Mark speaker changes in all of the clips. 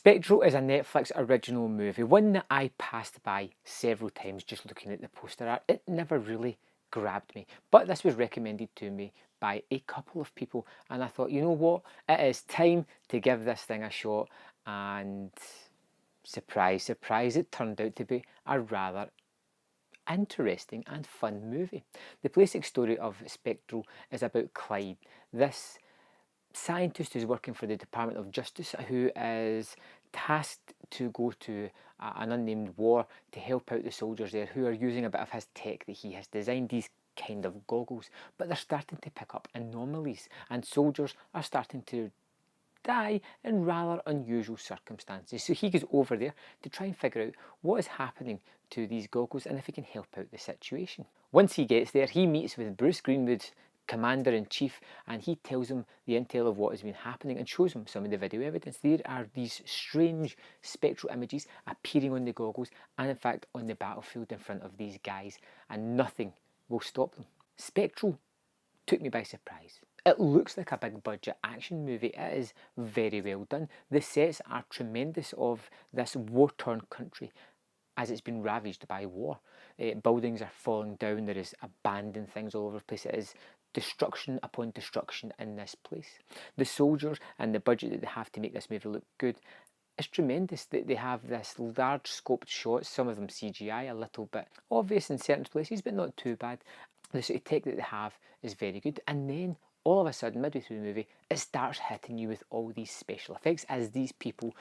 Speaker 1: Spectral is a Netflix original movie, one that I passed by several times just looking at the poster art. It never really grabbed me, but this was recommended to me by a couple of people, and I thought, you know what, it is time to give this thing a shot, and surprise, surprise, it turned out to be a rather interesting and fun movie. The basic story of Spectral is about Clyde, this scientist who's working for the Department of Justice, who is tasked to go to an unnamed war to help out the soldiers there who are using a bit of his tech that he has designed, these kind of goggles, but they're starting to pick up anomalies and soldiers are starting to die in rather unusual circumstances. So he goes over there to try and figure out what is happening to these goggles and if he can help out the situation. Once he gets there, he meets with Bruce Greenwood's Commander-in-Chief, and he tells him the intel of what has been happening and shows him some of the video evidence. There are these strange spectral images appearing on the goggles and in fact on the battlefield in front of these guys, and nothing will stop them. Spectral took me by surprise. It looks like a big budget action movie. It is very well done. The sets are tremendous of this war-torn country as it's been ravaged by war. Buildings are falling down, there is abandoned things all over the place. It is destruction upon destruction in this place. The soldiers and the budget that they have to make this movie look good is tremendous. They have this large scoped shots, some of them CGI, a little bit obvious in certain places, but not too bad. The sort of tech that they have is very good. And then all of a sudden, midway through the movie, it starts hitting you with all these special effects as these people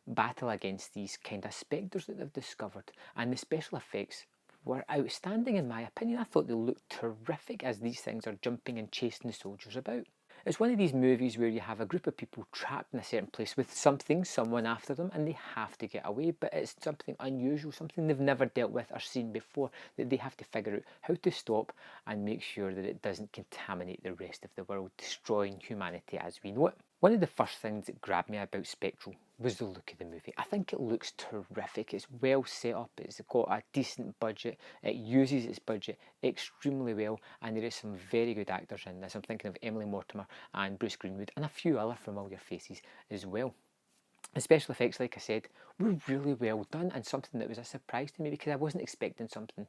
Speaker 1: battle against these kind of spectres that they've discovered. And the special effects were outstanding in my opinion. I thought they looked terrific as these things are jumping and chasing the soldiers about. It's one of these movies where you have a group of people trapped in a certain place with someone after them, and they have to get away, but it's something unusual, something they've never dealt with or seen before, that they have to figure out how to stop and make sure that it doesn't contaminate the rest of the world, destroying humanity as we know it. One of the first things that grabbed me about Spectral was the look of the movie. I think it looks terrific. It's well set up, it's got a decent budget, it uses its budget extremely well, and there is some very good actors in this. I'm thinking of Emily Mortimer and Bruce Greenwood and a few other familiar faces as well. The special effects, like I said, were really well done, and something that was a surprise to me because I wasn't expecting something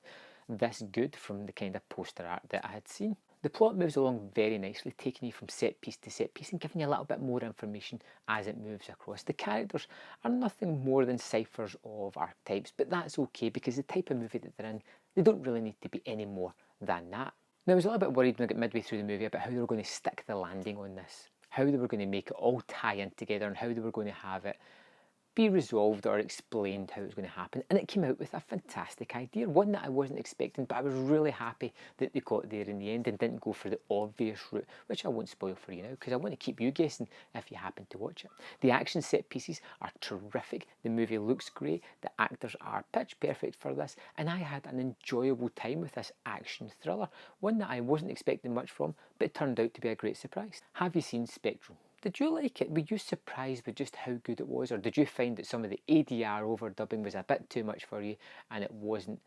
Speaker 1: this good from the kind of poster art that I had seen. The plot moves along very nicely, taking you from set piece to set piece and giving you a little bit more information as it moves across. The characters are nothing more than ciphers of archetypes, but that's okay because the type of movie that they're in, they don't really need to be any more than that. Now, I was a little bit worried when I got midway through the movie about how they were going to stick the landing on this, how they were going to make it all tie in together and how they were going to have it be resolved or explained how it was going to happen, and it came out with a fantastic idea, one that I wasn't expecting, but I was really happy that they got there in the end and didn't go for the obvious route, which I won't spoil for you now because I want to keep you guessing if you happen to watch it. The action set pieces are terrific, the movie looks great, the actors are pitch perfect for this, and I had an enjoyable time with this action thriller, one that I wasn't expecting much from, but it turned out to be a great surprise. Have you seen Spectral? Did you like it? Were you surprised with just how good it was, or did you find that some of the ADR overdubbing was a bit too much for you and it wasn't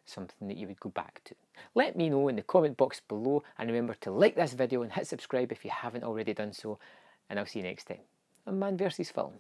Speaker 1: something that you would go back to? Let me know in the comment box below, and remember to like this video and hit subscribe if you haven't already done so, and I'll see you next time on Man vs Film.